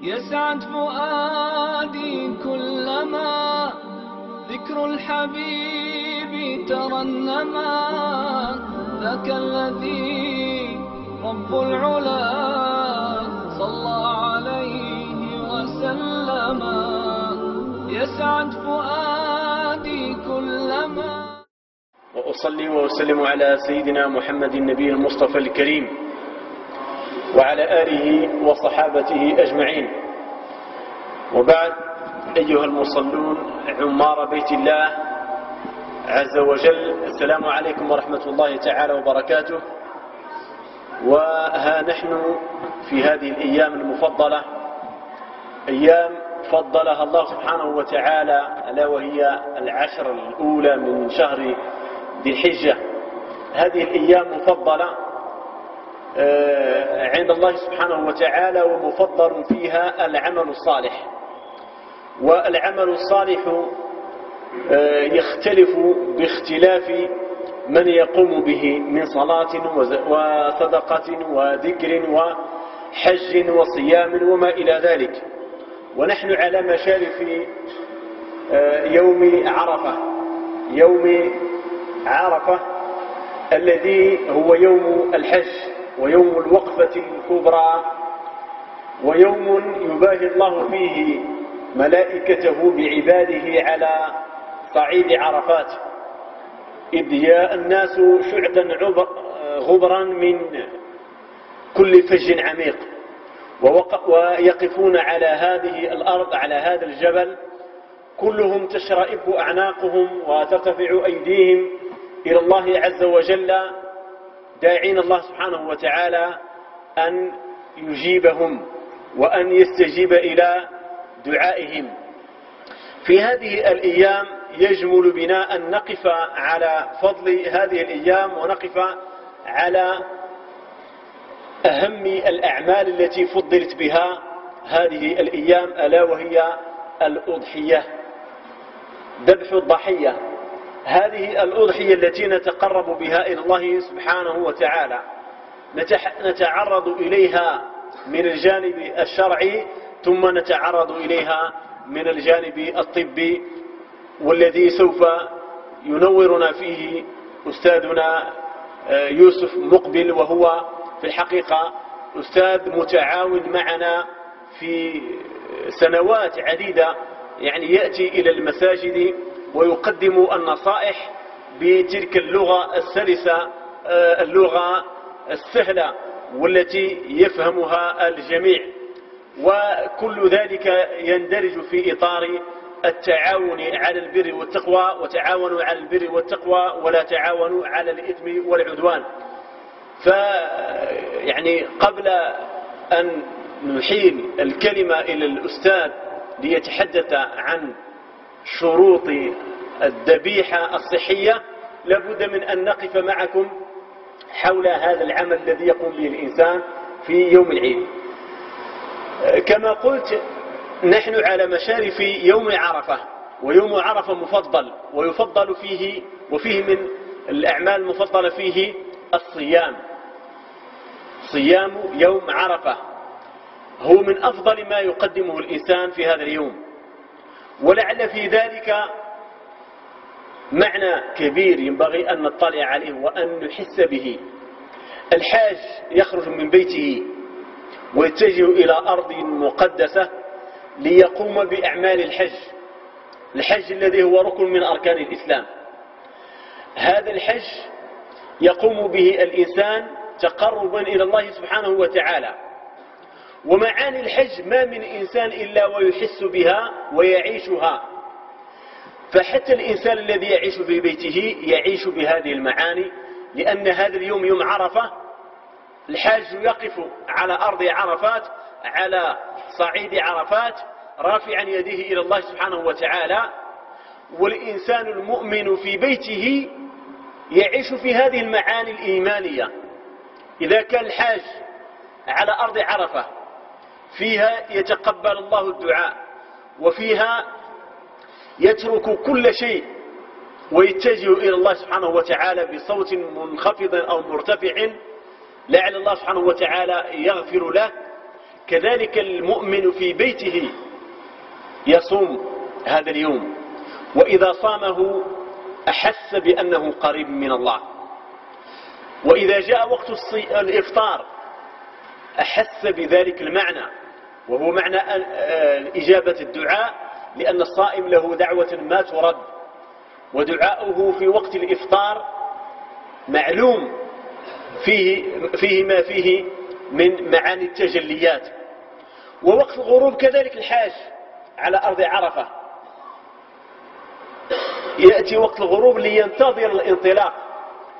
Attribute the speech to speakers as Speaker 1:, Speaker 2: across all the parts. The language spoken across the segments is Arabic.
Speaker 1: يسعد فؤادي كلما ذكر الحبيب ترنما، ذاك الذي رب العلا صلى عليه وسلم. يسعد فؤادي كلما.
Speaker 2: وأصلي وأسلم على سيدنا محمد النبي المصطفى الكريم وعلى آله وصحابته أجمعين، وبعد. أيها المصلون عمار بيت الله عز وجل، السلام عليكم ورحمة الله تعالى وبركاته. وها نحن في هذه الأيام المفضلة، أيام فضلها الله سبحانه وتعالى، ألا وهي العشر الأولى من شهر ذي الحجة. هذه الأيام مفضلة عند الله سبحانه وتعالى، ومفضل فيها العمل الصالح. والعمل الصالح يختلف باختلاف من يقوم به من صلاة وصدقة وذكر وحج وصيام وما إلى ذلك. ونحن على مشارف يوم عرفة، يوم عرفة الذي هو يوم الحج ويوم الوقفة الكبرى، ويوم يباهي الله فيه ملائكته بعباده على صعيد عرفات، إذ يا الناس شعثا غبرا من كل فج عميق، ويقفون على هذه الأرض، على هذا الجبل، كلهم تشرئب أعناقهم وترتفع أيديهم إلى الله عز وجل، داعين الله سبحانه وتعالى أن يجيبهم وأن يستجيب إلى دعائهم. في هذه الأيام يجمل بنا أن نقف على فضل هذه الأيام، ونقف على أهم الأعمال التي فضلت بها هذه الأيام، ألا وهي الأضحية، ذبح الضحية. هذه الأضحية التي نتقرب بها إلى الله سبحانه وتعالى، نتعرض إليها من الجانب الشرعي، ثم نتعرض إليها من الجانب الطبي، والذي سوف ينورنا فيه أستاذنا يوسف مقبل، وهو في الحقيقة أستاذ متعاون معنا في سنوات عديدة، يعني يأتي إلى المساجد ويقدم النصائح بتلك اللغة السلسة، اللغة السهلة والتي يفهمها الجميع. وكل ذلك يندرج في إطار التعاون على البر والتقوى، وتعاونوا على البر والتقوى ولا تعاونوا على الإثم والعدوان. يعني قبل أن نحيل الكلمة إلى الأستاذ ليتحدث عن شروط الذبيحة الصحية، لابد من أن نقف معكم حول هذا العمل الذي يقوم به الإنسان في يوم العيد. كما قلت، نحن على مشارف يوم عرفة، ويوم عرفة مفضل، ويفضل فيه وفيه من الأعمال المفضلة فيه الصيام. صيام يوم عرفة هو من أفضل ما يقدمه الإنسان في هذا اليوم، ولعل في ذلك معنى كبير ينبغي أن نطلع عليه وأن نحس به. الحاج يخرج من بيته ويتجه إلى أرض مقدسة ليقوم بأعمال الحج الذي هو ركن من أركان الإسلام. هذا الحج يقوم به الإنسان تقربا إلى الله سبحانه وتعالى. ومعاني الحج ما من إنسان إلا ويحس بها ويعيشها، فحتى الإنسان الذي يعيش في بيته يعيش بهذه المعاني، لأن هذا اليوم يوم عرفة. الحاج يقف على أرض عرفات، على صعيد عرفات، رافعا يديه إلى الله سبحانه وتعالى. والإنسان المؤمن في بيته يعيش في هذه المعاني الإيمانية. إذا كان الحاج على أرض عرفة فيها يتقبل الله الدعاء، وفيها يترك كل شيء ويتجه إلى الله سبحانه وتعالى بصوت منخفض أو مرتفع لعل الله سبحانه وتعالى يغفر له. كذلك المؤمن في بيته يصوم هذا اليوم، وإذا صامه أحس بأنه قريب من الله. وإذا جاء وقت الإفطار أحس بذلك المعنى، وهو معنى إجابة الدعاء، لأن الصائم له دعوة ما ترد، ودعاؤه في وقت الإفطار معلوم فيه ما فيه من معاني التجليات. ووقت الغروب كذلك الحاج على أرض عرفة يأتي وقت الغروب لينتظر الانطلاق،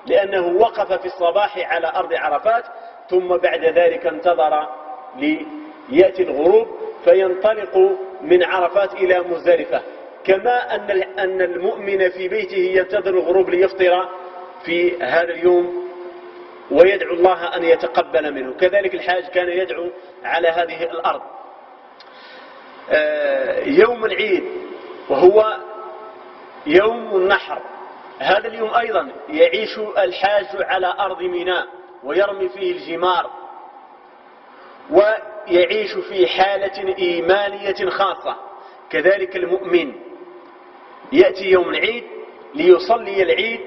Speaker 2: لأنه وقف في الصباح على أرض عرفات، ثم بعد ذلك انتظر ليأتي الغروب فينطلق من عرفات إلى مزدلفة. كما أن المؤمن في بيته ينتظر الغروب ليفطر في هذا اليوم ويدعو الله أن يتقبل منه، كذلك الحاج كان يدعو على هذه الأرض. يوم العيد وهو يوم النحر، هذا اليوم أيضا يعيش الحاج على أرض ميناء ويرمي فيه الجمار، ويعيش في حالة إيمانية خاصة. كذلك المؤمن يأتي يوم العيد ليصلي العيد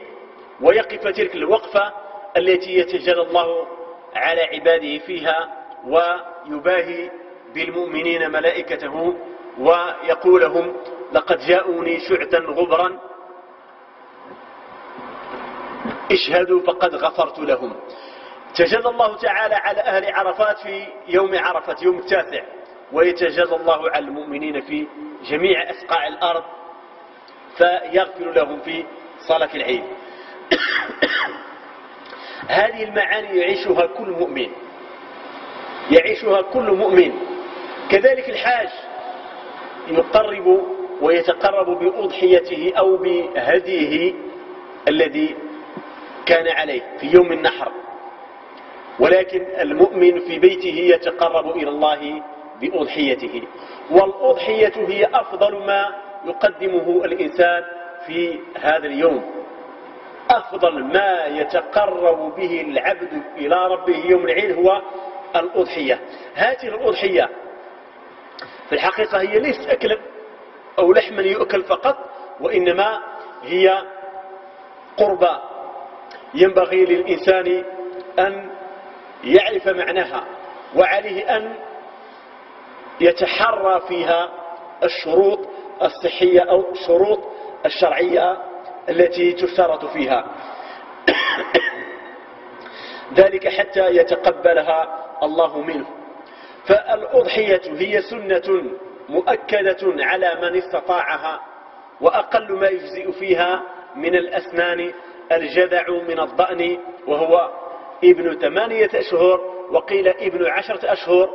Speaker 2: ويقف تلك الوقفة التي يتجلى الله على عباده فيها، ويباهي بالمؤمنين ملائكته ويقول لهم لقد جاءوني شعثا غبرا اشهدوا فقد غفرت لهم. تجلى الله تعالى على أهل عرفات في يوم عرفة يوم التاسع، ويتجلى الله على المؤمنين في جميع أسقاع الأرض فيغفر لهم في صلاة العيد. هذه المعاني يعيشها كل مؤمن، يعيشها كل مؤمن. كذلك الحاج يقرب ويتقرب بأضحيته أو بهديه الذي كان عليه في يوم النحر، ولكن المؤمن في بيته يتقرب إلى الله بأضحيته. والأضحية هي أفضل ما يقدمه الإنسان في هذا اليوم، أفضل ما يتقرب به العبد إلى ربه يوم العيد هو الأضحية. هذه الأضحية في الحقيقة هي ليست أكلا أو لحما يؤكل فقط، وإنما هي قربى ينبغي للإنسان أن يعرف معناها، وعليه أن يتحرى فيها الشروط الصحية أو الشروط الشرعية التي تشترط فيها ذلك حتى يتقبلها الله منه. فالأضحية هي سنة مؤكدة على من استطاعها، وأقل ما يجزئ فيها من الأسنان الجذع من الضأن وهو ابن 8 أشهر، وقيل ابن 10 أشهر،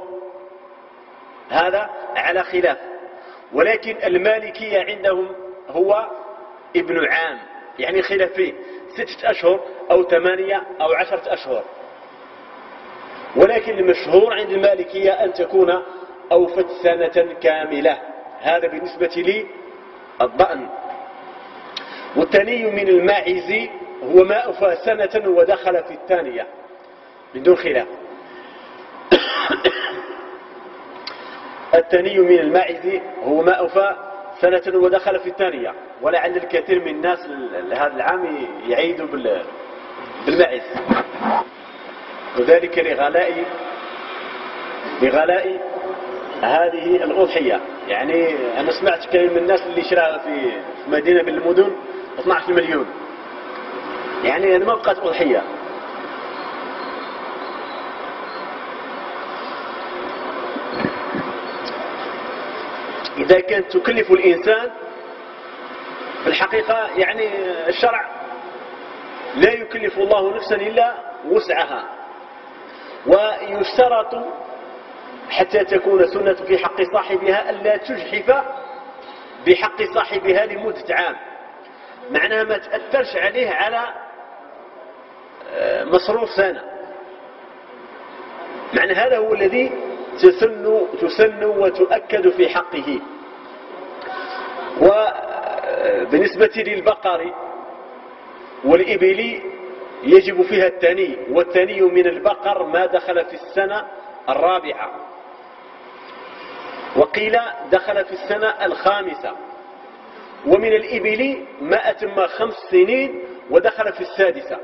Speaker 2: هذا على خلاف. ولكن المالكية عندهم هو ابن عام، يعني خلاف فيه 6 أشهر أو 8 أو 10 أشهر. ولكن المشهور عند المالكية أن تكون أوفت سنة كاملة، هذا بالنسبة للضأن. والثاني من الماعز هو ما أوفى سنة ودخل في الثانية بدون خلاف. الثاني من الماعز هو ما أوفى سنة ودخل في الثانية، ولعل الكثير من الناس هذا العام يعيدوا بالماعز، وذلك لغلاء هذه الأضحية. يعني أنا سمعت كثير من الناس اللي شراها في مدينة من المدن 12 مليون، يعني ما بقت أضحية. إذا كانت تكلف الإنسان في الحقيقة، يعني الشرع لا يكلف الله نفسا إلا وسعها، ويشترط حتى تكون سنة في حق صاحبها ألا تجحف بحق صاحبها لمدة عام، معناها ما تأثرش عليه على مصروف سنة. معنى هذا هو الذي تسن وتؤكد في حقه. وبالنسبة للبقر والإبل يجب فيها الثني، والثني من البقر ما دخل في السنة الرابعة، وقيل دخل في السنة الخامسة، ومن الإبل ما أتم 5 سنين ودخل في السادسة.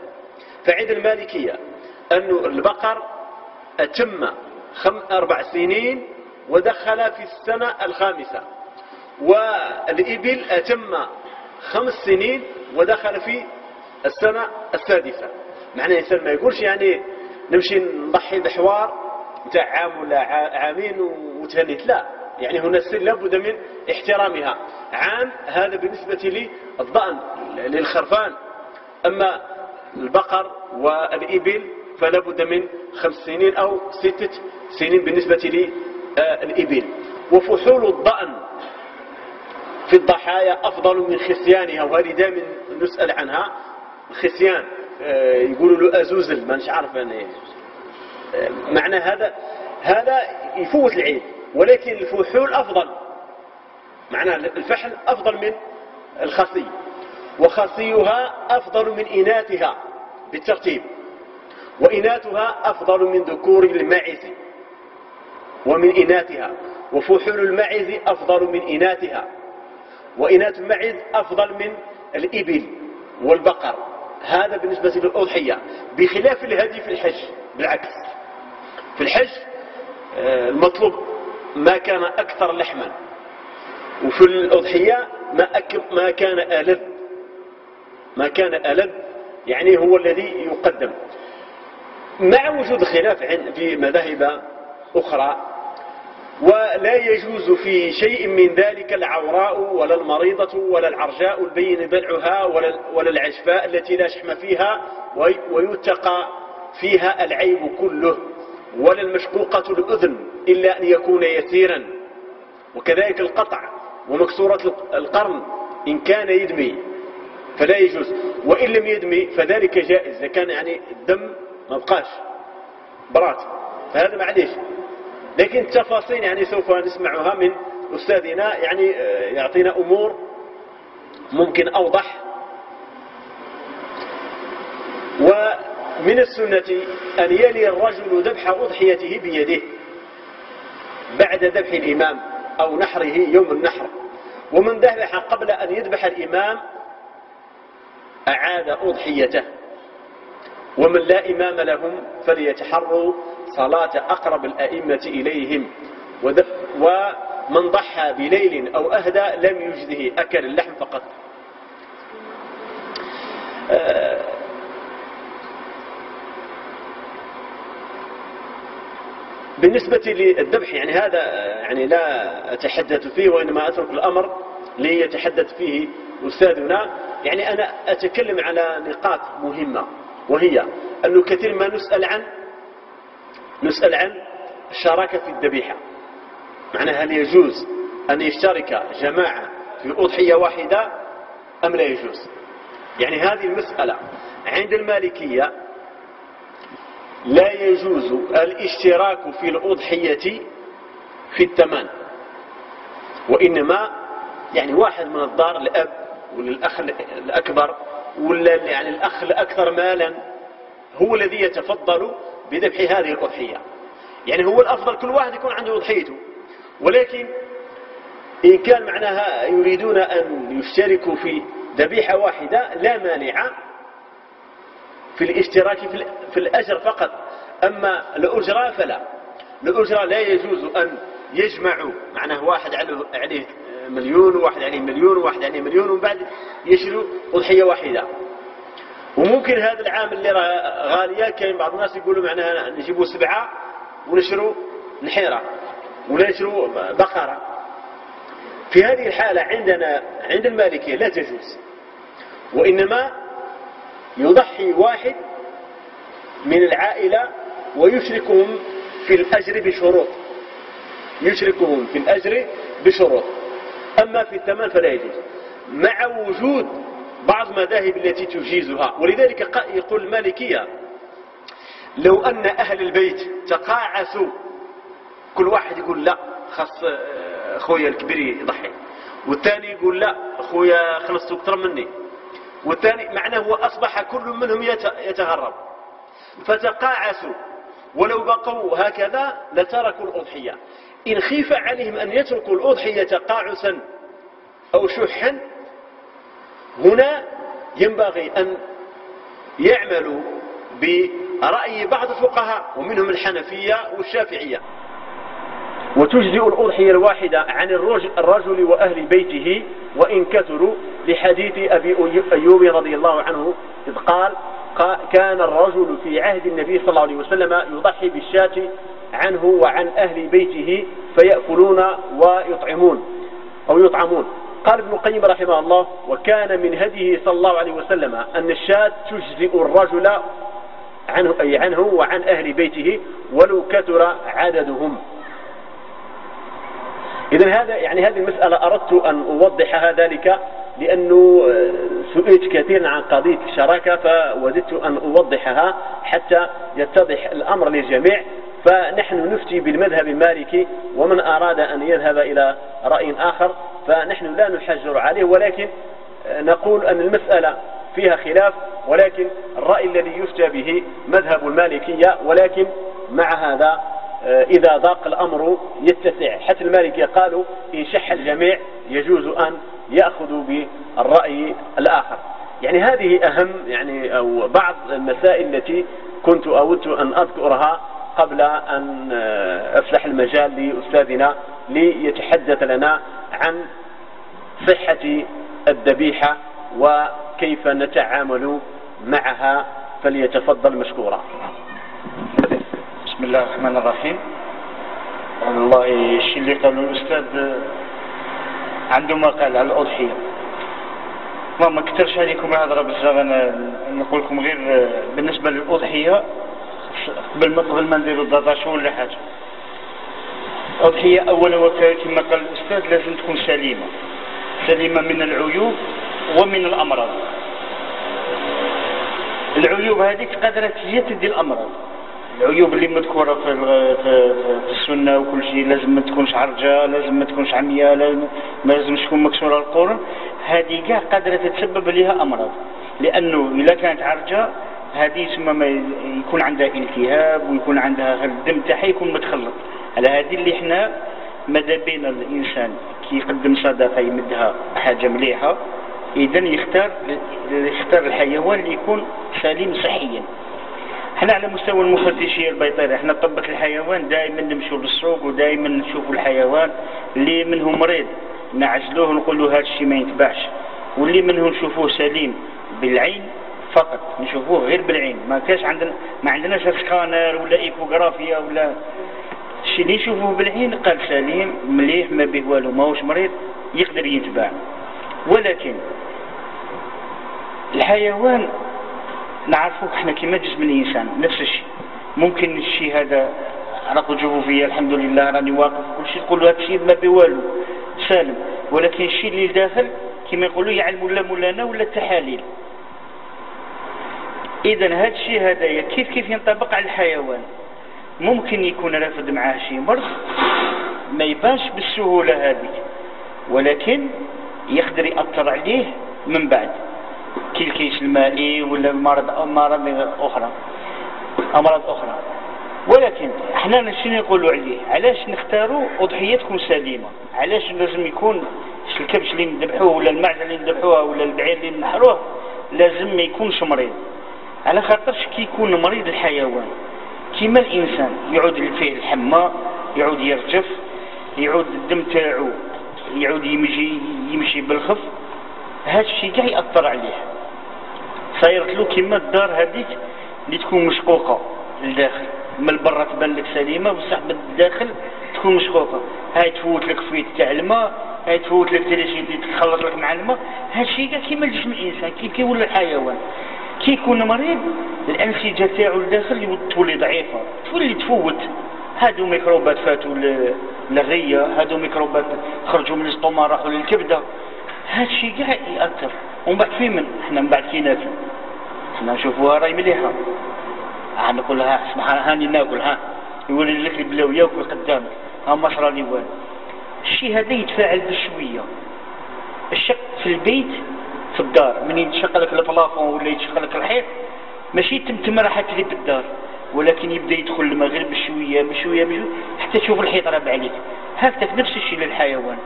Speaker 2: فعند المالكية أن البقر أتم 4 سنين ودخل في السنة الخامسة، والإبل أتم 5 سنين ودخل في السنة السادسة. معنى الإنسان ما يقولش يعني نمشي نضحي بحوار نتاع عام ولا عامين وتهنيت، لا، يعني هنا السن لابد من احترامها. عام هذا بالنسبة للضأن للخرفان، أما البقر والإبل فلا بد من 5 سنين أو 6 سنين بالنسبة للإبل. وفحول الضأن في الضحايا أفضل من خسيانها، وهذه دائما نسأل عنها. الخسيان يقولوا له أزوزل، ما نش عارف يعني معنى هذا يفوت العيد، ولكن الفحول أفضل، معنى الفحل أفضل من الخصي، وخصيها أفضل من إناثها بالترتيب، وإناثها أفضل من ذكور الماعز ومن إناثها، وفحول الماعز أفضل من إناثها، وإناث الماعز أفضل من الإبل والبقر. هذا بالنسبة للأضحية، بخلاف الهدي في الحج. بالعكس، في الحج المطلوب ما كان أكثر لحما، وفي الأضحية ما كان ألذ، ما كان ألذ يعني هو الذي يقدم، مع وجود خلاف في مذاهب أخرى. ولا يجوز في شيء من ذلك العوراء ولا المريضة ولا العرجاء البين بلعها ولا العشفاء التي لا شحم فيها ويتقى فيها العيب كله، ولا المشقوقة الأذن إلا أن يكون يسيرا، وكذلك القطع ومكسورة القرن إن كان يدمي فلا يجوز، وإن لم يدمي فذلك جائز إذا كان يعني الدم ما بقاش برات، فهذا معليش. لكن التفاصيل يعني سوف نسمعها من أستاذنا، يعني يعطينا أمور ممكن أوضح. ومن السنة أن يلي الرجل ذبح أضحيته بيده بعد ذبح الإمام أو نحره يوم النحر، ومن ذبح قبل أن يذبح الإمام أعاد أضحيته، ومن لا إمام لهم فليتحروا صلاة أقرب الأئمة إليهم، ومن ضحى بليل أو أهدى لم يجزه، أكل اللحم فقط. بالنسبة للذبح يعني هذا يعني لا أتحدث فيه، وإنما أترك الأمر ليتحدث فيه أستاذنا. يعني أنا أتكلم على نقاط مهمة، وهي أنه كثير ما نسأل عن الشراكة في الذبيحة، معنى هل يجوز أن يشترك جماعة في أضحية واحدة أم لا يجوز؟ يعني هذه المسألة عند المالكية لا يجوز الاشتراك في الأضحية في الثمن، وإنما يعني واحد من الدار، الأب ولا الأخ الأكبر ولا يعني الأخ الأكثر مالا هو الذي يتفضل بذبح هذه الأضحية. يعني هو الأفضل كل واحد يكون عنده أضحيته، ولكن إن كان معناها يريدون أن يشتركوا في ذبيحة واحدة لا مانع في الاشتراك في الأجر فقط، أما الأجرة فلا. الأجرة لا يجوز أن يجمعوا، معناه واحد عليه مليون وواحد عليه مليون وواحد عليه مليون ومن بعد يشتروا أضحية واحدة. وممكن هذا العام اللي غالية كاين بعض الناس يقولوا معناها نجيبوا 7 ونشروا نحيرة ولا نشروا بقرة. في هذه الحالة عند المالكية لا تجوز، وإنما يضحي واحد من العائلة ويشركهم في الأجر بشروط. يشركهم في الأجر بشروط، أما في الثمن فلا يجوز، مع وجود بعض المذاهب التي تجيزها. ولذلك يقول المالكية لو أن أهل البيت تقاعسوا، كل واحد يقول لا خاص أخويا الكبير يضحي، والثاني يقول لا أخويا خلصت أكثر مني، والثاني معناه هو أصبح كل منهم يتهرب، فتقاعسوا، ولو بقوا هكذا لتركوا الأضحية. إن خيف عليهم أن يتركوا الأضحية قاعسا أو شحا، هنا ينبغي أن يعملوا برأي بعض الفقهاء ومنهم الحنفية والشافعية، وتجزئ الأضحية الواحدة عن الرجل وأهل بيته وإن كثروا، لحديث أبي أيوب رضي الله عنه إذ قال كان الرجل في عهد النبي صلى الله عليه وسلم يضحي بالشاة عنه وعن أهل بيته فيأكلون ويطعمون أو يطعمون. قال ابن القيم رحمه الله: وكان من هديه صلى الله عليه وسلم أن الشاة تجزئ الرجل عنه وعن أهل بيته ولو كثر عددهم. إذن هذه المسألة أردت أن أوضحها ذلك لأنه سئلت كثيرا عن قضية الشراكة، فوددت أن أوضحها حتى يتضح الأمر للجميع. فنحن نفتي بالمذهب المالكي، ومن أراد أن يذهب إلى رأي آخر فنحن لا نحجر عليه، ولكن نقول أن المسألة فيها خلاف، ولكن الرأي الذي يفتى به مذهب المالكية. ولكن مع هذا إذا ضاق الأمر يتسع، حتى المالكية قالوا إن شح الجميع يجوز أن يأخذوا بالرأي الآخر. يعني هذه أهم أو بعض المسائل التي كنت أود أن أذكرها قبل أن أفتح المجال لأستاذنا ليتحدث لنا عن صحة الذبيحة وكيف نتعامل معها، فليتفضل مشكورا.
Speaker 3: بسم الله الرحمن الرحيم. والله الشيء اللي قاله الأستاذ عنده ما قال على الأضحية، ما كترش عليكم الهضرة بزاف. أنا نقول لكم غير بالنسبة للأضحية قبل ما نديروا الدطاشو ولا حاجة. الأضحية أولا كما قال الأستاذ لازم تكون سليمة من العيوب ومن الأمراض. العيوب هذيك قادرة هي تدي الأمراض. العيوب اللي مذكورة في السنة وكل شيء، لازم ما تكونش عرجة، لازم ما تكونش عمياء، ما لازمش تكون مكسورة القرن، هذه كاع قادرة تتسبب لها أمراض. لأنه إذا كانت عرجة هذه ثم ما يكون عندها التهاب ويكون عندها الدم تاعها يكون متخلط. على هذه اللي احنا ماذا بين الإنسان كي يقدم صدقة يمدها حاجة مليحة، إذا يختار الحيوان اللي يكون سليم صحيا. احنا على مستوى المفتشية البيطرية احنا طبة الحيوان دائما نمشوا للسوق ودائما نشوفوا الحيوان اللي منه مريض نعزلوه ونقول له هذا الشيء ما يتباعش، واللي منه نشوفوه سليم بالعين فقط، نشوفوه غير بالعين، ما عندناش سكانر ولا ايكوغرافيا ولا الشيء اللي نشوفوه بالعين قال سليم مليح ما به والو ماهوش مريض يقدر يتباع. ولكن الحيوان نعرفوه احنا كما جسم الانسان نفس الشيء، ممكن الشيء هذا عرق جفوفية الحمد لله راني واقف كل شيء تقول هذا الشيء ما بوالو سالم، ولكن الشيء اللي داخل كما يقولوا يعلموا لا مولانا ولا التحاليل. اذا هذا الشيء هذايا كيف ينطبق على الحيوان؟ ممكن يكون رافد معاه شيء مرض ما يبانش بالسهولة هذه، ولكن يقدر يأثر عليه من بعد كالكيس المائي ولا أمراض أخرى. ولكن احنا شنو نقولوا عليه؟ علاش نختاروا أضحية تكون سليمة؟ علاش لازم يكون الكبش اللي نذبحوه ولا المعزة اللي نذبحوها ولا البعير اللي نحروه لازم ما يكونش مريض؟ على خاطرش كي يكون مريض الحيوان كيما الإنسان يعود فيه الحمى، يعود يرجف، يعود الدم تاعو يعود يمشي بالخف، هذا الشيء كاع يأثر عليه. صايرت له كيما الدار هذيك اللي تكون مشقوقة للداخل، من البرا تبان لك سليمة بصح بالداخل تكون مشقوقة، هاي تفوت لك فيت تاع الماء، هاي تفوت لك تريسيتي تخلط لك مع الماء. هذا الشيء كاع كيما الجسم الإنسان كيف يولي الحيوان كي يكون مريض الأنسجة تاعو لداخل تولي ضعيفة، تولي تفوت هادو ميكروبات فاتوا للريه، هادو ميكروبات خرجوا من الاستوما راحوا للكبده، هادشي كاع ياثر. ومن بعد في من حنا من بعد كي ناكل حنا نشوفوها راهي مليحه، نقول لها اسمح هاني ناكل، يقول لك بلاو ياكل قدامك، ما صرا لي والو. الشيء هذا يتفاعل بالشويه. الشق في البيت في الدار من يتشق لك البلافون ولا يتشق لك الحيط ماشي تم راحت لي بالدار، ولكن يبدا يدخل الماء غير بشويه بشويه بشويه حتى تشوف الحيط رابع عليك. هكذا نفس الشيء للحيوان.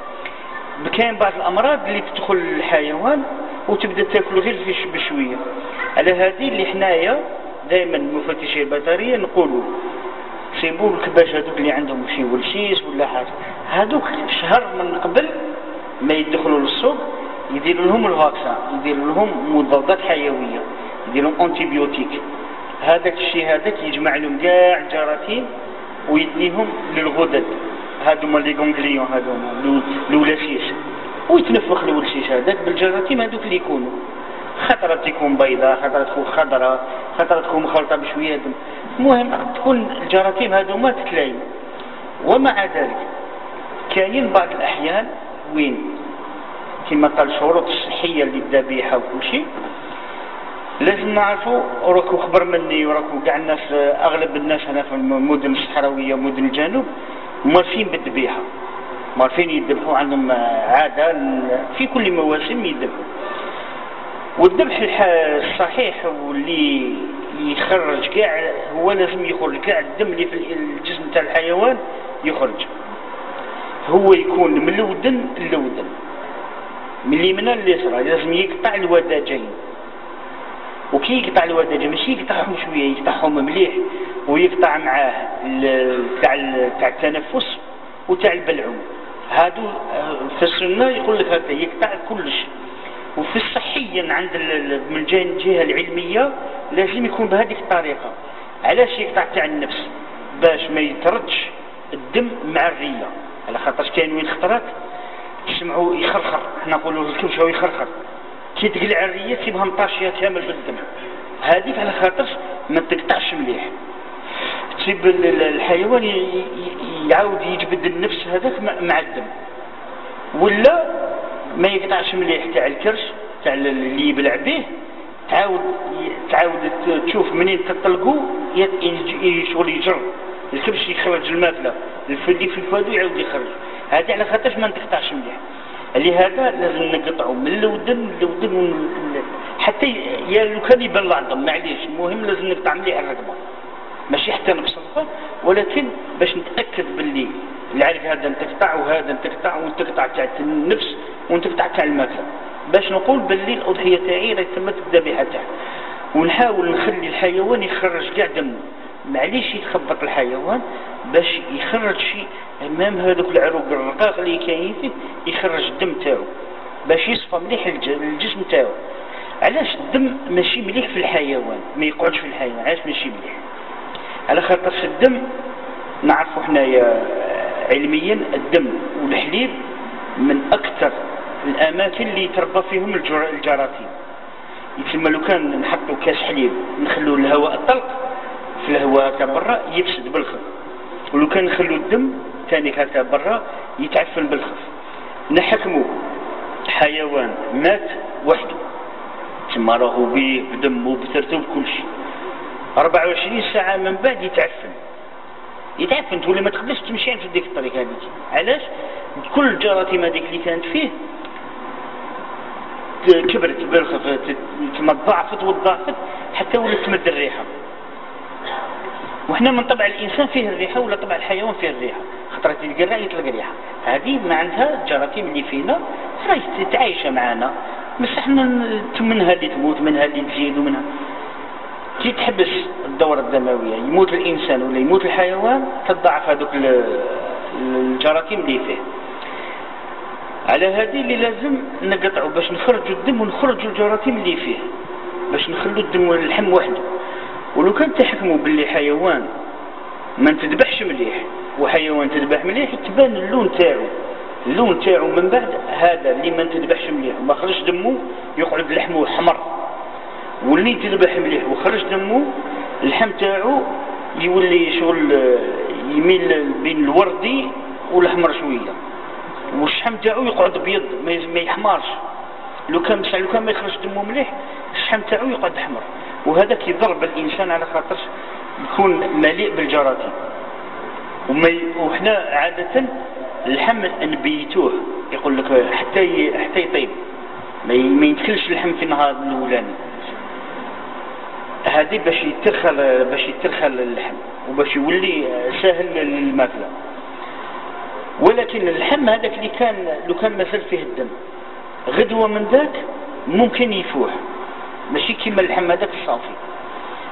Speaker 3: كاين بعض الامراض اللي تدخل للحيوان وتبدا تاكل غير بشويه. على هذه اللي حنايا دائما مفتشي البيطريه نقولوا سيبوا الكباش هذوك اللي عندهم شي ولشيس ولا حاجه، هذوك شهر من قبل ما يدخلوا للسوق يديروا لهم الفاكسان، يديروا لهم مضادات حيويه، يديروا لهم انتيبيوتيك. هذاك الشيء هذاك يجمع لهم كاع الجراثيم ويديهم للغدد، هذوما لي غونغليون هذوما الولاشيس، ويتنفخ الولشيس هذاك بالجراثيم هذوك اللي يكونوا خطرة تكون بيضاء، خطرة تكون خضراء، خطرة تكون مخلطة بشوية دم. المهم تكون الجراثيم هذوما تتلايم. ومع ذلك كاين بعض الأحيان وين كما قال الشروط الصحية للذبيحة وكل شيء لازم نعرفوا، وراكو خبر مني وراكو كاع الناس أغلب الناس هنا في المدن الصحراوية ومدن الجنوب مارفين بالذبيحة، مارفين يذبحوا، عندهم عادة في كل مواسم يذبحوا. والذبح الصحيح واللي يخرج كاع هو لازم يخرج كاع الدم اللي في الجسم تاع الحيوان يخرج، هو يكون من الودن للودن، من اليمنى لليسرى، لازم يقطع الوداجين. وكي يقطع الوداجين ماشي يقطعهم شويه، يقطعهم مليح ويقطع معاه تاع التنفس وتاع البلعوم. هادو في السنه يقول لك هكا يقطع كلش. وفي الصحيا عند من الجهه العلميه لازم يكون بهذه الطريقه. علاش يقطع تاع النفس؟ باش ما يتردش الدم مع الريه، على خاطر كاين وين خطرات تسمعوا يخرخر، حنا نقولوا الكبشه ويخرخر، كي تقلع الريه تسيبها مطاشيه كامل بالدم، هذيك على خاطر ما تقطعش مليح، تسيب الحيوان يعاود يجبد النفس هذاك مع الدم. ولا ما يقطعش مليح تاع الكرش تاع اللي يبلع به، تعاود تشوف منين تطلقوا شغل يجر الكبش يخرج الماكله، الفدي في الفادو يعاود يخرج. هذه على خاطرش ما تقطعش مليح. لهذا لازم نقطعوا من الودن للودن حتى يا لو كان يبان العظم معليش، المهم لازم نقطع مليح الرقبه، ماشي حتى نبسطها، ولكن باش نتاكد باللي العرق هذا نتقطع وهذا نتقطع ونتقطع تاع النفس ونتقطع تاع الماكله، باش نقول باللي الاضحيه تاعي راهي تمت الذبيحه تاعها. ونحاول نخلي الحيوان يخرج كاع دمه، معليش يتخبط الحيوان باش يخرج شيء امام هذوك العروق الرقاق اللي كاين فيه، يخرج الدم تاعو باش يصفى مليح الجسم تاعو. علاش الدم ماشي مليح في الحيوان، ما يقعدش في الحيوان، علاش ماشي مليح؟ على خاطر الدم نعرفوا حنايا علميا الدم والحليب من اكثر الاماكن اللي يتربى فيهم الجراثيم. يتسمى لو كان نحطوا كاس حليب نخلوا الهواء الطلق في الهواء هكا برا يفسد بالخف، ولو كان نخلوا الدم ثاني هكا برا يتعفن بالخف. نحكموا حيوان مات وحده تسمى راهو بيه بدمه بثرته بكل شيء، 24 ساعه من بعد يتعفن تولي ما تقدرش تمشي في ديك الطريق هذيك. علاش؟ كل الجراثيم هذيك اللي كانت فيه كبرت بالخف، كما تضاعفت حتى ولات تمد الريحه. وحنا من طبع الانسان فيه الريحه ولا طبع الحيوان فيه الريحه، خطرة يلقى يطلق ريحه، هذه ما عندها الجراثيم اللي فينا راهي تتعايش معنا، بس احنا منها اللي تموت منها اللي تزيد ومنها كي تحبس الدورة الدموية، يموت الإنسان ولا يموت الحيوان تضاعف هذوك الجراثيم اللي فيه. على هذه اللي لازم نقطعوا باش نخرجوا الدم ونخرجوا الجراثيم اللي فيه، باش نخلوا الدم واللحم وحده. ولو كان تحكموا باللي حيوان ما تذبحش مليح وحيوان تذبح مليح تبان اللون تاعو من بعد هذا اللي ما تذبحش مليح ما خرج دمه يقعد لحمه حمر، واللي تذبح مليح وخرج دمه اللحم تاعو يولي شغل يميل بين الوردي والاحمر شويه، والشحم تاعو يقعد ابيض ما يحمرش. لو كان ما يخرج دمه مليح الشحم تاعو يقعد احمر، وهذا كيضرب الانسان على خاطرش يكون مليء بالجراثيم. وحنا عاده اللحم نبيتوه، يقول لك حتى يطيب، ما يدخلش اللحم في النهار الاولاني. هذه باش يترخل اللحم وباش يولي سهل للماكله. ولكن اللحم هذاك اللي لو كان مازال فيه الدم غدوه من ذاك ممكن يفوح، ماشي كيما اللحم هذاك الصافي.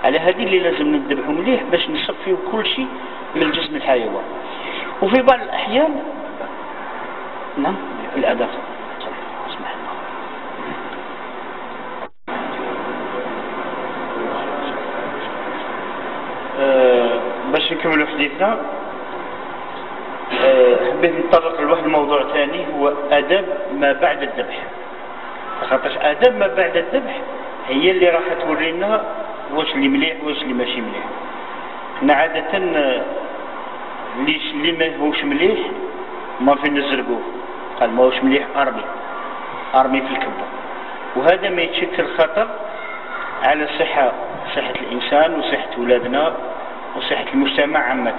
Speaker 3: على هذه اللي لازم نذبحو مليح باش نصفيو كل شيء من الجسم الحيوان. وفي بعض الاحيان نعم الاداب اسمح لنا باش نكملوا حديثنا. حبيت نتطرق لواحد الموضوع ثاني، هو آداب ما بعد الذبح. خاطرش آداب ما بعد الذبح هي اللي راح تورينا واش اللي مليح واش اللي ماشي مليح. حنا عادة اللي ما هوش مليح ما في نزرقوه، قال ما هوش مليح ارمي في الكبة، وهذا ما يتشكل خطر على صحة الإنسان وصحة ولادنا وصحة المجتمع عامة.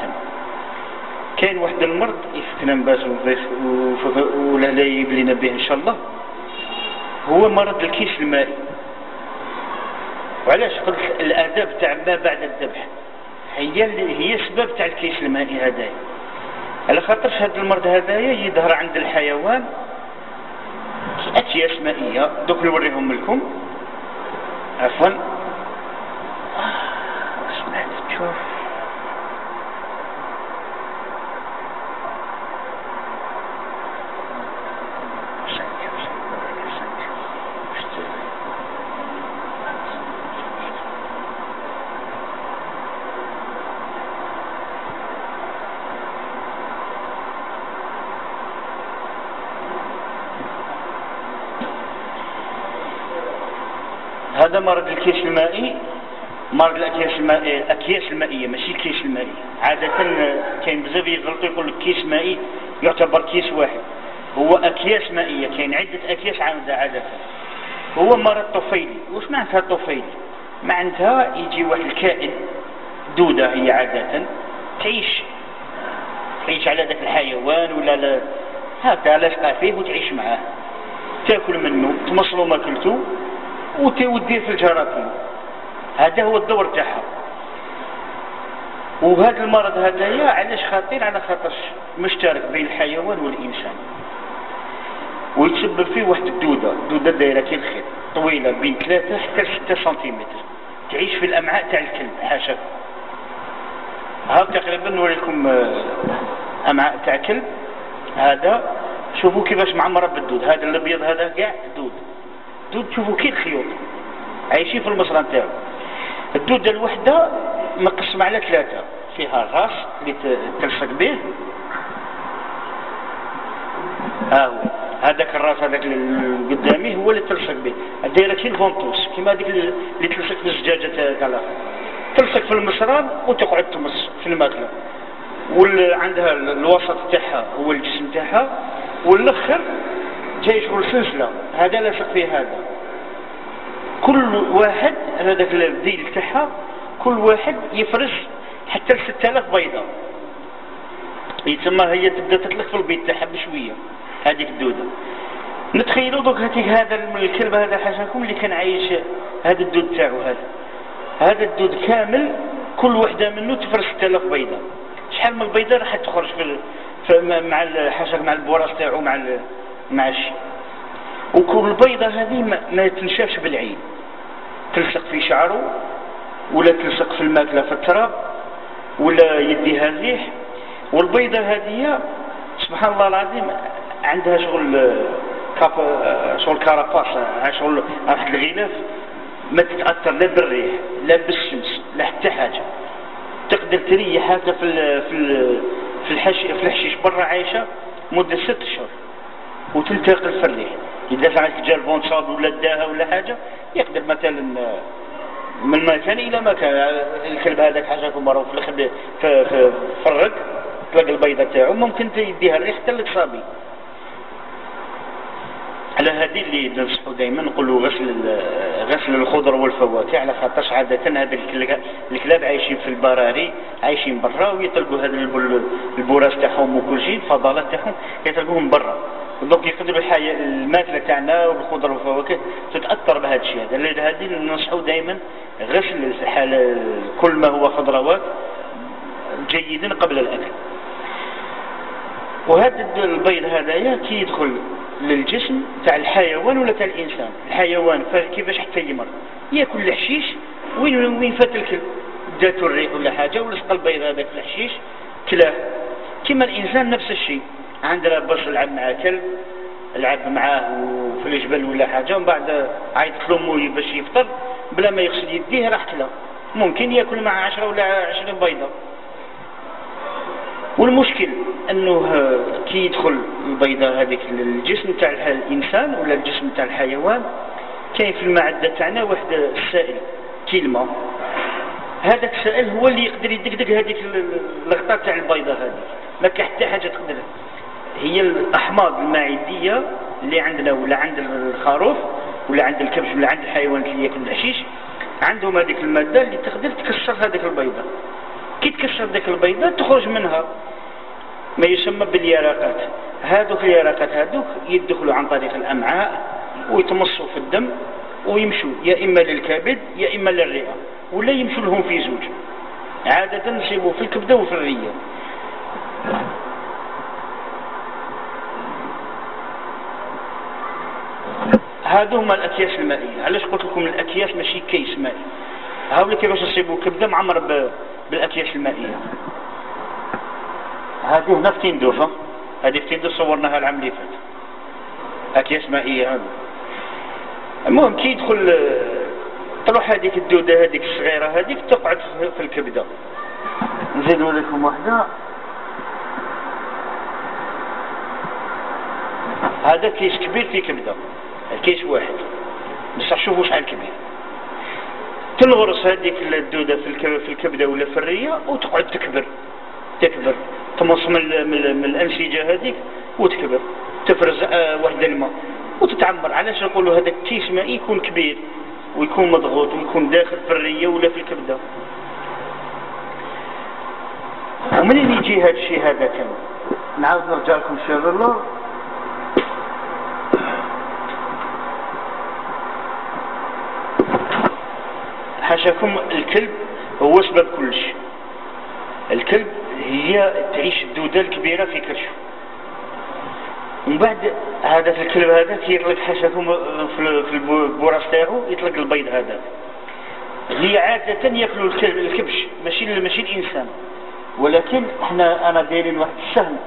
Speaker 3: كاين واحد المرض يفتنا باس ولا لا يبلينا به ان شاء الله، هو مرض الكيس المائي. وعلاش قلت الآداب تاع ما بعد الذبح هي السبب تاع الكيس المائي هذايا؟ على خاطرش هذا المرض هذايا يظهر عند الحيوان أكياس مائية. دوك نوريهم لكم عفوا. اسمح لي تشوف هذا مرض الكيس المائي. مرض الأكياس المائية ماشي الكيس المائي. عادة كاين بزاف يغلطوا يقول لك كيس مائي يعتبر كيس واحد، هو أكياس مائية، كاين عدة أكياس عادة. هو مرض طفيلي. واش معناتها طفيلي؟ معناتها يجي واحد الكائن، دودة هي عادة، تعيش على ذاك الحيوان ولا لا هكا لاصقة فيه وتعيش معاه، تاكل منه، تمصلو ماكلته ودير في الجراثيم. هذا هو الدور تاعها. وهذا المرض هذايا علاش خطير؟ على خاطرش مشترك بين الحيوان والإنسان، ويتسبب فيه واحد الدودة دايرة كي الخيط، طويلة بين 3 حتى 6 سنتيمتر، تعيش في الأمعاء تاع الكلب. حاشا ها تقريبا نوريكم أمعاء تاع كلب. هذا شوفوا كيفاش معمرة بالدود. هذا الأبيض هذا كاع دود تشوفوا كي الخيوط عايشين في المصران تاعو. الدودة الوحدة مقسمة على 3، فيها الراس اللي تلصق به، ها هو هذاك الراس هذاك القدامي هو اللي تلصق به، دايره كي الفونتوس كيما هذيك اللي تلصق في الزجاجه تاع الاخر، تلصق في المصران وتقعد تمص في الماكله. وعندها الوسط تاعها هو الجسم تاعها، والاخر جاي شغل سلسله، هذا لاصق فيه هذا. كل واحد هذاك الذيل تاعها كل واحد يفرش حتى ل 6000 بيضه، يتسمى هي تبدا تطلق في البيض تاعها بشويه هذيك الدوده. نتخيلوا دوك هذا الكلب هذا حاشاكم اللي كان عايش هذا الدود تاعو، هذا الدود كامل كل وحده منه تفرش 6000 بيضه. شحال من البيضه راح تخرج مع حاشاك مع البراس تاعو مع الشيء. وكل بيضه هذه ما تنشافش بالعين، تلصق في شعره ولا تلصق في الماكله في التراب ولا يديها الريح. والبيضه هذه سبحان الله العظيم عندها شغل كرافاس، شغل واحد الغلاف ما تتاثر لا بالريح لا بالشمس لا حتى حاجه. تقدر تريح هكا في الحشيش برا عايشه مده 6 اشهر وتنتقل في الريح. إذا كانت جا البونصاد ولا داها ولا حاجة يقدر مثلا من مكان الى مكان. الكلب هذاك حاجاكم مرة في الاخر فرق تلقى البيضة تاعو ممكن يديها الريح حتى للصبي. على هذه اللي ننصحوا دائما نقولوا غسل الخضر والفواكه، على خاطرش عادة هذا الكلاب عايشين في البراري، عايشين برا ويطلقوا هذا البراز تاعهم وكل شيء الفضلات تاعهم يطلقوهم برا، دونك يقدروا الماكله تاعنا والخضر والفواكه تتاثر بهذا الشيء هذا. لهذه ننصحوا دائما غسل كل ما هو خضروات جيدا قبل الاكل. وهذا البيض هذايا كي يدخل للجسم تاع الحيوان ولا تاع الانسان، الحيوان كيفاش حتى يمر ياكل الحشيش وين فات الكلب جاتو الريح ولا حاجه ولصق البيض هذاك الحشيش كلاه. كما الانسان نفس الشيء، عندنا باش يلعب مع كلب لعب معاه في الجبل ولا حاجه ومن بعد عيط لامو باش يفطر بلا ما يغسل يديه راح كلا، ممكن ياكل مع 10 ولا 20 بيضه. والمشكل انه كي يدخل البيضة هذيك للجسم تاع الانسان ولا الجسم تاع الحيوان كاين في المعدة تاعنا واحد السائل كلمة، هذاك السائل هو اللي يقدر يدقدق هذيك الغطاء تاع البيضة هذه، ما كاين حتى حاجة تقدر. هي الاحماض المعدية اللي عندنا ولا عند الخروف ولا عند الكبش ولا عند الحيوان اللي ياكل الحشيش عندهم هذيك المادة اللي تقدر تكسر هذيك البيضة. كي تكسر ذاك البيضة تخرج منها ما يسمى باليرقات. هذوك اليرقات هذوك يدخلوا عن طريق الأمعاء ويتمصوا في الدم ويمشوا يا إما للكبد يا إما للرئة، ولا يمشوا لهم في زوج، عادة نصيبوا في الكبدة وفي الرئة. هذو هما الأكياس المائية. علاش قلت لكم الأكياس ماشي كيس مائي؟ هاولي كيفاش نصيبوا كبدة معمر بالأكياس المائية. هذه هنا في تندوف، هذه في تندوف صورناها العام اللي فات، أكياس مائية هذه. المهم كي يدخل تروح هذيك الدودة هذيك الصغيرة هذيك تقعد في الكبدة. نزيدوا لكم واحدة، هذا كيس كبير في كبدة، الكيس واحد بصح شوفوا شحال كبير. تنغرس هذيك الدودة في الكبدة ولا في الرية وتقعد تكبر تمص من الأنسجة هذيك وتكبر، تفرز واحد الماء وتتعمر. علاش نقولوا هذا الكيس مائي يكون كبير ويكون مضغوط ويكون داخل في الرية ولا في الكبدة. ومنين يجي هذا الشيء هذا كمان؟ نعاود نرجع لكم شغل حاشاكم. الكلب هو سبب كل شيء. الكلب هي تعيش الدودة الكبيرة في كرشه، ومن بعد هذا الكلب هذا يطلق حاشاكم في البراز تاعو يطلق البيض هذا. هي عادة ياكلوا الكبش ماشي الانسان، ولكن انا دايرين واحد السهم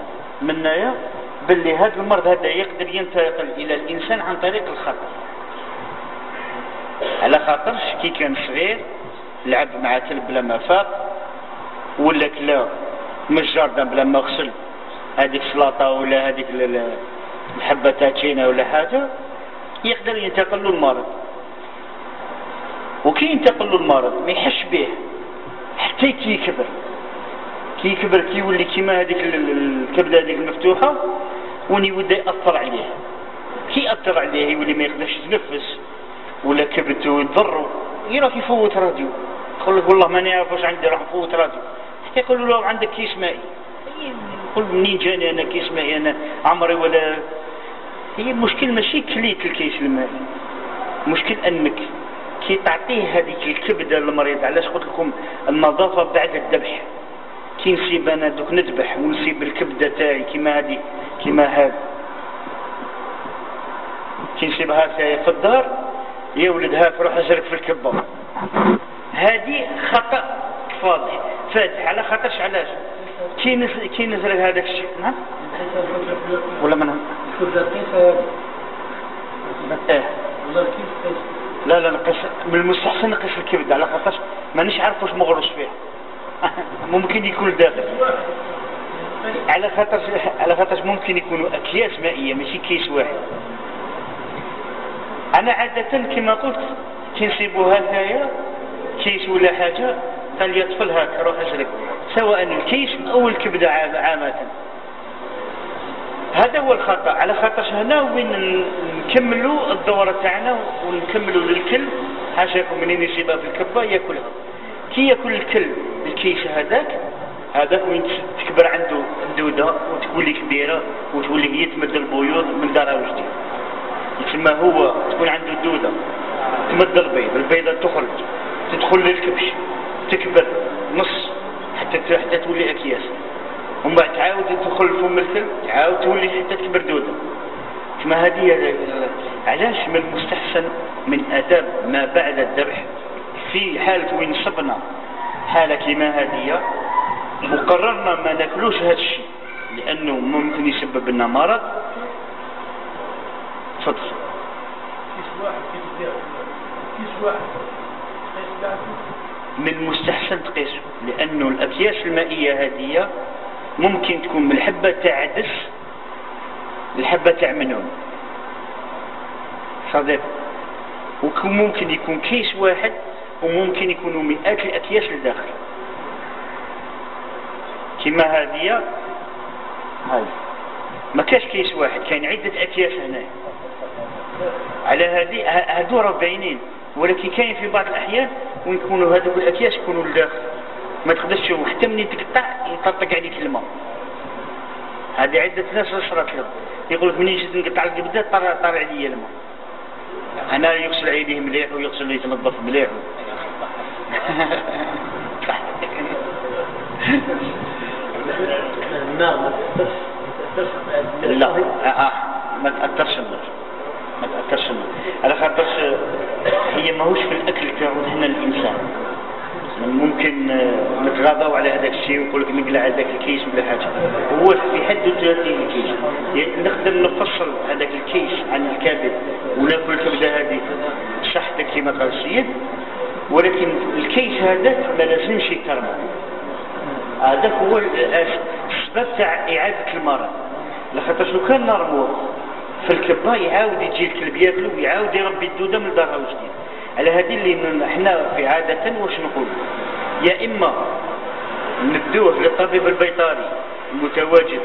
Speaker 3: منايا باللي هذا المرض هذا يقدر ينتقل الى الانسان عن طريق الخطر. على خاطرش كي كان صغير لعب مع كلب بلا ما فاق ولا كلا من الجاردن بلا ما غسل هذيك السلاطه ولا هذيك الحبه تاعنا ولا حاجه، يقدر ينتقل له المرض. وكي ينتقل له المرض ما يحش به حتى كي يكبر كي يولي كيما هذيك الكبده هذيك المفتوحه وين يبدا ياثر عليه. كي ياثر عليه يولي ما يقدرش يتنفس ولا كبدته يضروا، يروح يفوت راديو، يقول لك والله ما نعرف واش عندي، راح نفوت راديو. حتى يقولوا له عندك كيس مائي، يقول منين جاني انا كيس مائي، انا عمري ولا. هي المشكل ماشي كليت الكيس المائي، المشكل انك كي تعطيه هذيك الكبده للمريض. علاش قلت لكم النظافه بعد الذبح؟ كي نسيب انا دوك نذبح ونسيب الكبده تاعي كيما هذه كيما هذا، كي نسيبها في الدار يا ولدها روح ازرق في الكبه، هذه خطا فاضح فاتح. على خاطرش علاش كي نزرق هذاك الشيء نعم ولا من لا نقص من المستحسن نقص الكبده، على خاطرش مانيش عارف واش مغرس فيه ممكن يكون داخل. على خاطرش ممكن يكونوا اكياس مائيه ماشي كيس واحد. انا عاده كما قلت كي نصيبوها هنايا كيس ولا حاجة قال لي طفل هاك روح اشرب، سواء الكيس أو الكبدة عامة. هذا هو الخطأ. على خاطرش هنا وين نكملوا الدورة تاعنا ونكملوا للكلب حاشاكم منين يجيبها في الكبة ياكلها. كي ياكل الكلب الكيس هذاك وين تكبر عنده الدودة وتولي كبيرة وتولي هي تمد البيوض من دارها وجديد. يسمى هو تكون عنده الدودة تمد البيضة تخرج تدخل للكبش تكبر نص حتى تولي أكياس، ومن بعد تعاود تدخل فم الكلب تعاود تولي حتى تكبر دودة. كما هذه علاش من المستحسن من آداب ما بعد الذبح في حالة وين صبنا حالة كما هذه وقررنا ما ناكلوش هذا الشيء لأنه ممكن يسبب لنا مرض. تفضل. من المستحسن تقيسه لأنه الأكياس المائية هذه ممكن تكون من الحبة تاع عدس الحبة تاع منون صديق، وممكن يكون كيس واحد وممكن يكونوا مئات الأكياس لداخل. كما هذه هاي ما كاش كيس واحد كاين عدة أكياس هنا. على هذه هادو راه باينين، ولكن كاين في بعض الأحيان وين يكونوا هذوك الأكياس يكونوا لداخل ما تقدرش تشوف حتى منين تقطع يطرطق عليك الماء. هذه عدة ناس صرات لهم يقول لك منين جيت نقطع الكبدة طار عليا الماء. أنا يغسل يديه مليح ويغسل يتنظف مليح. لا ما تأثرش النار ما تأثرش النار على خاطرش هي ماهوش في الأكل تاعو هنا الإنسان. ممكن نتغاضاو على هذاك الشيء ويقول لك نقلع هذاك الكيس ولا حاجة. هو في حد ذاته الكيس نقدر نفصل هذاك الكيس عن الكبد وناكل الكبدة هذه صحتك كما قال السيد، ولكن الكيس هذاك ما لازمش يكرمه. هذاك هو السبب تاع إعادة المرض. لخاطر لو كان نرموه في الكبة يعاود يجي الكلب ياكله ويعاود يربي الدودة من دارها وجديد. على هذه اللي احنا في عادة واش نقول يا إما ندوه للطبيب البيطري المتواجد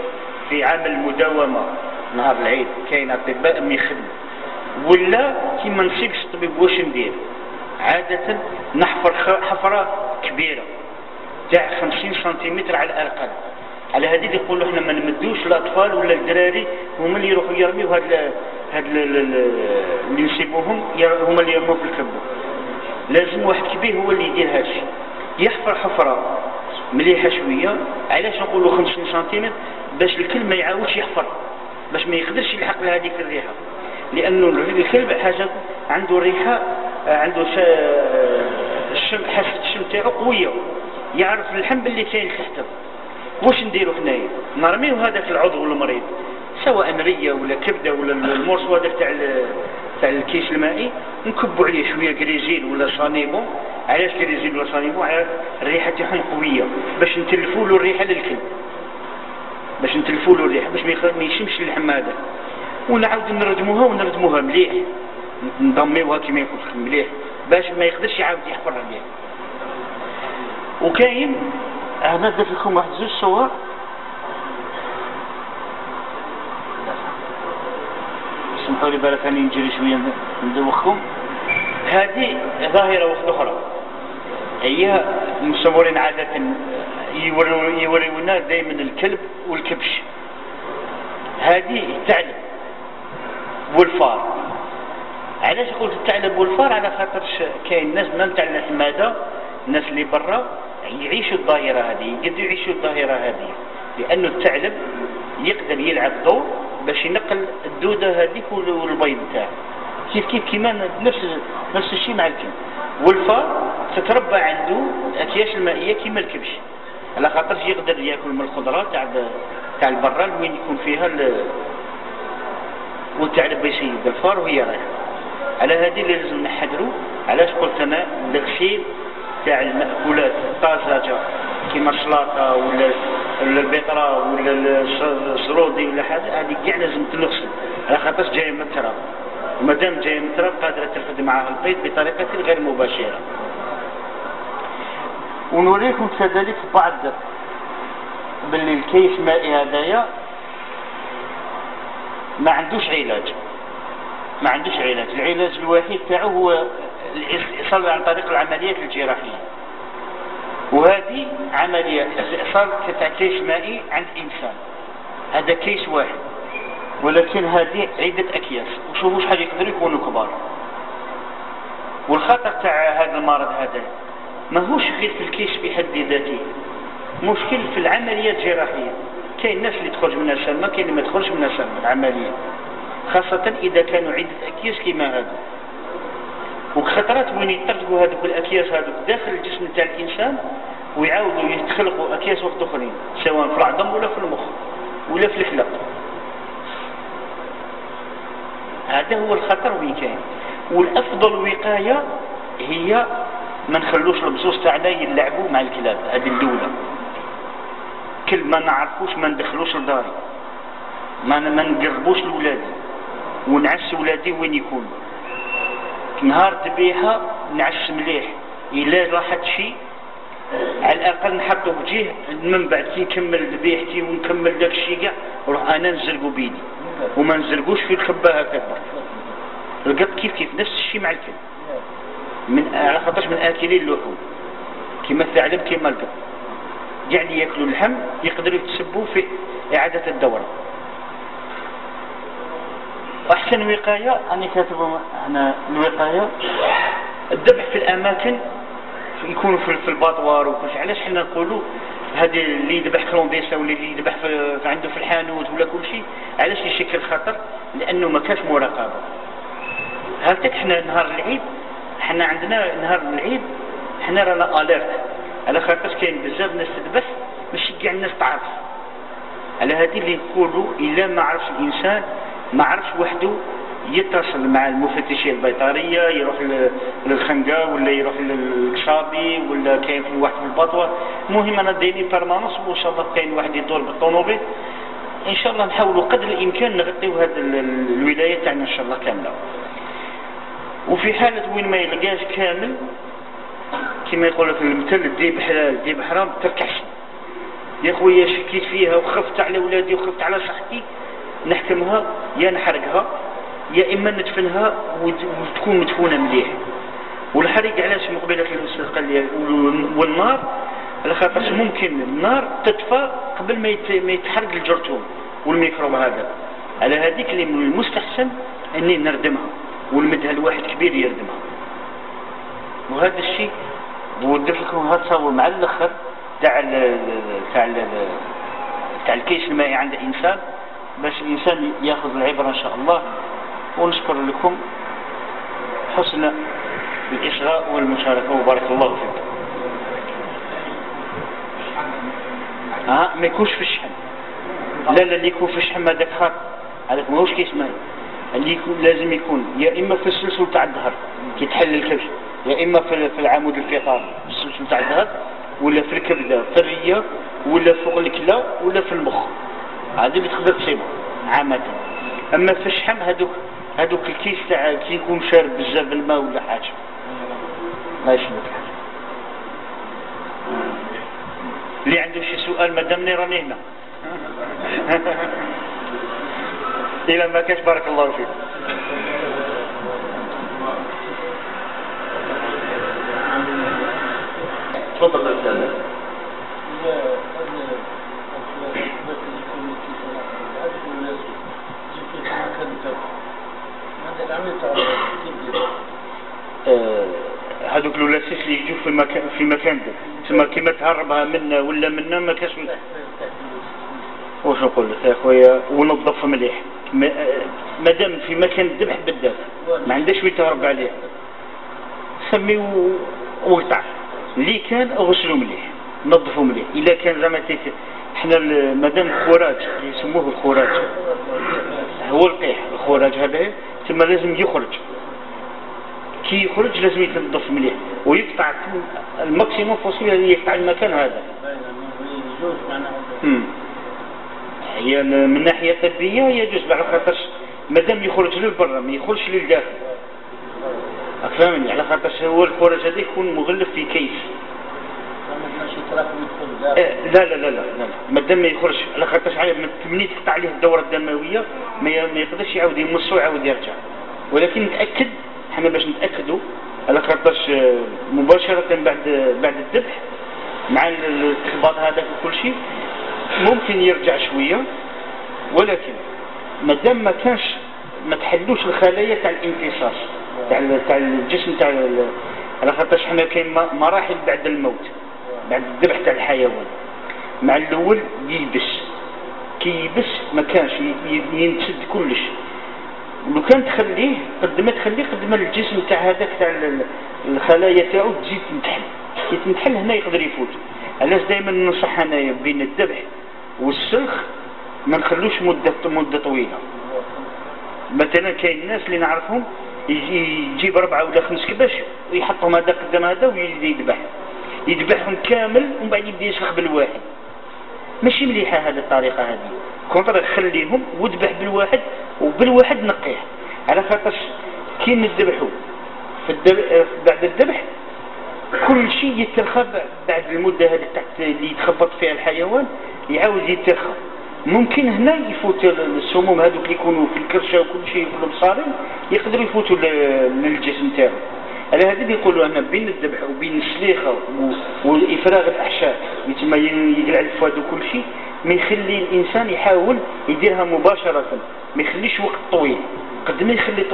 Speaker 3: في عمل المداومة نهار العيد كاين أطباء يخدموا، ولا كيما نسيبش الطبيب واش ندير عادة نحفر حفرة كبيرة تاع 50 سنتيمتر على الأقل. على هذه يقولوا احنا ما نمدوش الأطفال ولا الدراري هما اللي يروحوا يرميوا هاد اللي نسيبوهم هما اللي يرموا في الكبة. لازم واحد كبير هو اللي يدير هذا الشيء، يحفر حفرة مليحة شوية. علاش نقولوا 50 سنتيمتر؟ باش الكلب ما يعاودش يحفر، باش ما يقدرش يلحق لهذيك الريحة، لأنه الكلب حاجة عنده ريحة عنده حاسة الشم تاعو قوية، يعرف اللحم اللي كاين تحته. واش نديرو حنايا؟ نرميو هذاك العضو المريض سواء رية ولا كبدة ولا المورسو هذاك تاع الكيس المائي، نكبوا عليه شوية كريزيل ولا صانيبو. علاش كريزيل ولا صانيبو؟ على الريحة تاعهم قوية باش نتلفوا له الريحة للكلب، باش نتلفوا له الريحة باش ما يشمش اللحم هذا. ونعاود نردموها مليح، نضميوها كما يقول مليح باش ما يقدرش يعاود يحفر عليه. وكاين أنا درت لكم واحد زوج صور سمحوا لي بالك راني نجري شويه ندوخكم. هذه ظاهره واحده اخرى هي المصورين عاده يوريونا دائما الكلب والكبش. هذه الثعلب والفار. علاش قلت الثعلب والفار؟ على خاطر كاين ناس من تاع الحماده الناس اللي برا يعيشوا الظاهره هذه، يقدروا يعيشوا الظاهره هذه، لانه الثعلب يقدر يلعب دور باش ينقل الدوده هذيك والبيض تاعه. كيف كيما نفس الشيء مع الكلب. والفار تتربى عنده الاكياس المائيه كيما الكبش، على خاطر يقدر ياكل من الخضره تاع البرا وين يكون فيها والثعلب يسيد الفار وهي رايحه. على هذه اللي لازم نحذروا. علاش قلت انا داكشي تاع المأكولات الطازجة كيما السلطة ولا البيطرة ولا الزرودي ولا حاجة، هذه كاع لازم تنغسل على خاطرش جاية من التراب، ومادام جاية من التراب قادرة ترفد معها البيض بطريقة غير مباشرة. ونوريكم كذلك بعض باللي الكيس المائي هذايا ما عندوش علاج. العلاج الوحيد تاعو هو الاستئصال عن طريق العمليات الجراحية. وهذه عملية استئصال تاع كيس مائي عند إنسان، هذا كيس واحد، ولكن هذه عدة أكياس، وشوفوا شحال يقدروا يكونوا كبار. والخطر تاع هذا المرض هذا ماهوش غير في الكيس بحد ذاته، مشكل في العمليات الجراحية. كاين الناس اللي تخرج منها سلمة، كاين اللي ما تخرج منها سلمة العملية، خاصة إذا كانوا عدة أكياس كما هذا. وخطرات وين يطرقوا هذوك الأكياس هذوك داخل الجسم تاع الإنسان ويعاودوا يتخلقوا أكياس وقت أخرين، سواء في العظم ولا في المخ ولا في الحلق. هذا هو الخطر وين كاين. والأفضل وقاية هي ما نخلوش البزوز تاعنا يلعبوا مع الكلاب. هذه الأولى، كل ما نعرفوش ما ندخلوش لداري، ما نقربوش لولادي، ونعس ولادي وين يكونوا. نهار ذبيحة نعس مليح، إلا راحت شيء على الأقل نحطه بجيه، من بعد كي نكمل ذبيحتي ونكمل داك الشيء كاع نروح أنا نزرقو بيدي وما نزرقوش في الخبة هكذا. القط كيف نفس الشيء مع الكلب، على خاطرش من آكلين اللحوم كما الثعلب كما القط، يعني ياكلوا اللحم يقدروا يتسبوا في إعادة الدورة. أحسن وقاية أنا كاتبه هنا، الوقاية الذبح في الأماكن يكون في الباطوار وكل شيء. علاش حنا نقولوا هذه اللي يذبح كرومبيسا ولا اللي يذبح عنده في الحانوت ولا كل شيء، علاش يشكل خطر؟ لأنه ما كانش مراقبة. هلتك حنا نهار العيد، حنا عندنا نهار العيد حنا رانا أليرت، على خاطر كاين بزاف ناس تذبح ماشي كاع الناس تعرف. على هذه اللي نقولوا إلا ما عرفش الإنسان، ما عرفش وحده يتصل مع المفتشية البيطرية، يروح للخنقة ولا يروح للكشابي ولا كاين في واحد في البطوة. المهم أنا دايرين بيرمانوس، وإن شاء الله كاين واحد يدور بالطونوبيل. إن شاء الله نحاولوا قدر الإمكان نغطيو هذه الولاية تاعنا إن شاء الله كاملة. وفي حالة وين ما يلقاش كامل كما يقولوا في المثل الديب حلال الديب حرام تركعش. يا خويا شكيت فيها وخفت على ولادي وخفت على صحتي، نحكمها يا نحرقها يا إما ندفنها وتكون مدفونة مليح. والحريق علاش مقبلة الأستاذ قال لي والنار، على خاطرش ممكن النار تطفى قبل ما يتحرق الجرثوم والميكروب هذا. على هذيك اللي من المستحسن أني نردمها ونمدها لواحد كبير يردمها. وهذا الشيء بودف لكم هتصور مع الأخر تاع الكيس المائي عند الإنسان، باش الإنسان يأخذ العبرة إن شاء الله. ونشكر لكم حسن الإصغاء والمشاركة وبارك الله فيكم. ما يكونش في الشحن، لا اللي يكون في الشحن هذاك خاطر هذاك ماهوش كيس مائي. اللي يكون لازم يكون يا إما في السلسل تاع الظهر كي تحل الكبش، يا إما في العمود الفقري السلسل تاع الظهر، ولا في الكبدة في الرية، ولا فوق الكلى، ولا في المخ. هذه اللي تقدر تصيبها عامة. أما في الشحم هذوك الكيس تاع كي يكون شارب بزاف الماء ولا حاجة ما يشبك. اللي عنده شي سؤال مادامني راني هنا. إلا ما كاش بارك الله فيك.
Speaker 2: تفضل أستاذ.
Speaker 3: هذوك الولاسيس اللي يجوا في مكان تسمى كيما تهربها منا ولا منا ما كاش. واش نقول لك يا خويا؟ ونظف مليح مادام في مكان الذبح بالذات ما عندهاش وين تهرب عليه، سميو وقطع اللي كان غسلوا مليح نظفوا مليح. الا كان زعما حنا مادام الخراج يسموه الخراج هو القيح، الخراج هذا ثم لازم يخرج. كي يخرج لازم يتنظف مليح ويقطع الماكسيموم فوسيل اللي يقطع المكان هذا. هي من ناحية طبية يجوز، على خاطرش مادام يخرج للبرا ما يخرجش لا لا لا لا مادام ما يخرج على خاطرش ملي تقطع عليه الدورة الدموية ما يقدرش يعاود يمص ويعاود يرجع. ولكن نتأكد حنا باش نتأكدوا على خاطرش مباشرة بعد الذبح مع التخباط هذاك وكل شيء ممكن يرجع شوية، ولكن مادام ما كانش ما تحلوش الخلايا تاع الامتصاص تاع الجسم تاع على خاطرش حنا كاين مراحل بعد الموت بعد الذبح تاع الحيوان. مع الاول كي يبس ما كانش ينسد كلش، ولو كان تخليه قد ما الجسم تاع هذاك تاع الخلايا تاعو تزيد تنتحل. كي تنتحل هنا يقدر يفوت. علاش دائما ننصح انايا بين الذبح والسلخ ما نخلوش مده طويله. مثلا كاين الناس اللي نعرفهم يجيب 4 ولا 5 كبش ويحطهم هذا قدام هذا ويذبح يذبحهم كامل ومن بعد يبدا يسلخ بالواحد. ماشي مليحه هذه الطريقه هذه. كونتر خليهم وذبح بالواحد نقيه. على خاطرش كي نذبحوا بعد الذبح كل شيء يترخى بعد المده هذه اللي يتخبط فيها الحيوان يعاود يترخى. ممكن هنا يفوت السموم هذوك اللي يكونوا في الكرشه وكل شيء في المصارين يقدروا يفوتوا للجسم تاعو. على هذا اللي يقولوا أن بين الذبح وبين السليخه وإفراغ الأحشاء يتم يقلع الفؤاد وكل شيء ما يخلي الإنسان يحاول يديرها مباشرة، ما يخليش وقت طويل. قد ما يخلي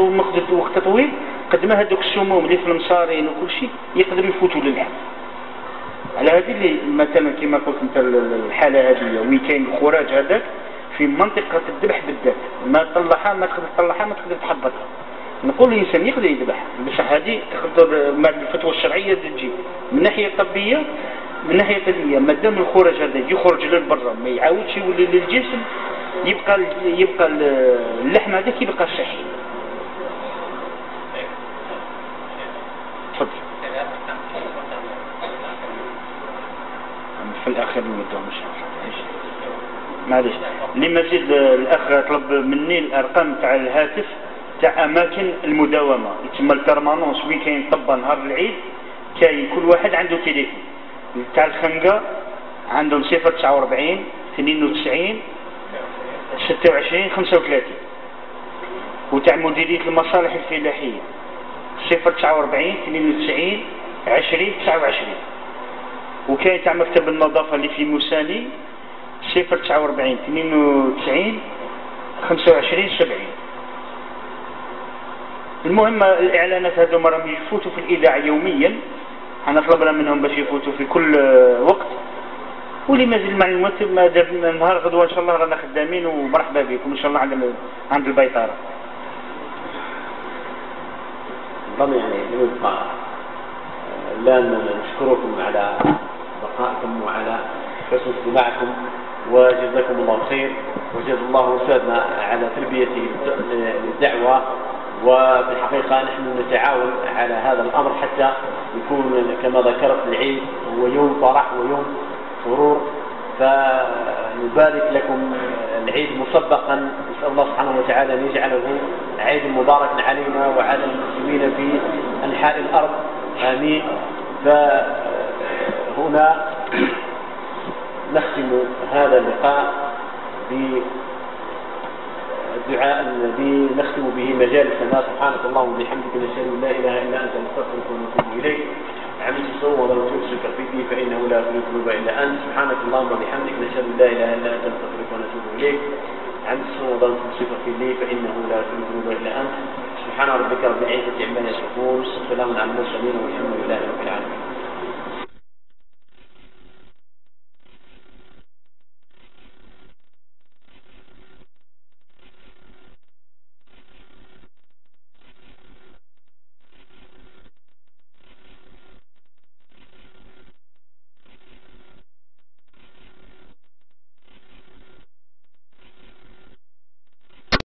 Speaker 3: وقت طويل قد ما هذوك السموم اللي في المصارين وكل شيء يقدروا يفوتوا للحم. على هذه اللي مثلا كما قلت انت الحاله هذه وين كاين الخراج هذاك في منطقه الذبح بالذات ما تطلعها ما تقدر تحبطها. نقول الانسان يقدر يذبح بصح هذه تقدر مع الفتوى الشرعيه تجي من ناحيه طبيه من ناحيه طبيه. مادام الخراج هذا يخرج للبرا ما يعاودش يولي للجسم يبقى اللحم هذاك يبقى صحي. تفضل. في الاخر نودهم ان شاء الله. معليش اللي مازال الاخ طلب مني الارقام تاع الهاتف تاع اماكن المداومه يتم البيرمانونس وين كاين طبه نهار العيد. كاين كل واحد عنده تليفون تاع الخنقه عندهم 049 92 26 35 وتاع مديريه المصالح الفلاحيه 049 92 20 29 وكاين تاع مكتب النظافه اللي في موساني 049 92 25 70. المهم الاعلانات هذو راهم يفوتوا في الاذاعه يوميا. انا طلبنا منهم باش يفوتوا في كل وقت. واللي مازال المعلومات ما دابا نهار غدوه ان شاء الله رانا خدامين ومرحبا بكم ان شاء الله عند البيطاره.
Speaker 2: يعني نبقى لا نشكركم على بقائكم وعلى حسن استماعكم وجزاكم الله خير وجزا الله أستاذنا على تلبيته للدعوة. وفي الحقيقة نحن نتعاون على هذا الأمر حتى يكون كما ذكرت العيد هو يوم فرح ويوم سرور. فنبارك لكم العيد مسبقا. نسأل الله سبحانه وتعالى أن يجعله عيد مبارك علينا وعلى المسلمين في أنحاء الأرض آمين. فهنا نختم هذا اللقاء بالدعاء الذي نختم به مجالسنا. سبحانك اللهم وبحمدك نشهد ان لا اله الا انت نستغفرك ونتوب اليك. عملت السوء ولم تشرك فيه فانه لا يغفر الذنوب الا انت. سبحانك اللهم وبحمدك نشهد ان لا اله الا انت نستغفرك ونتوب اليك. عملت السوء ولم تشرك فيه فانه لا يغفر الذنوب الا انت. سبحان ربك رب العزه عما يصفون وسلام على المرسلين والحمد لله رب العالمين.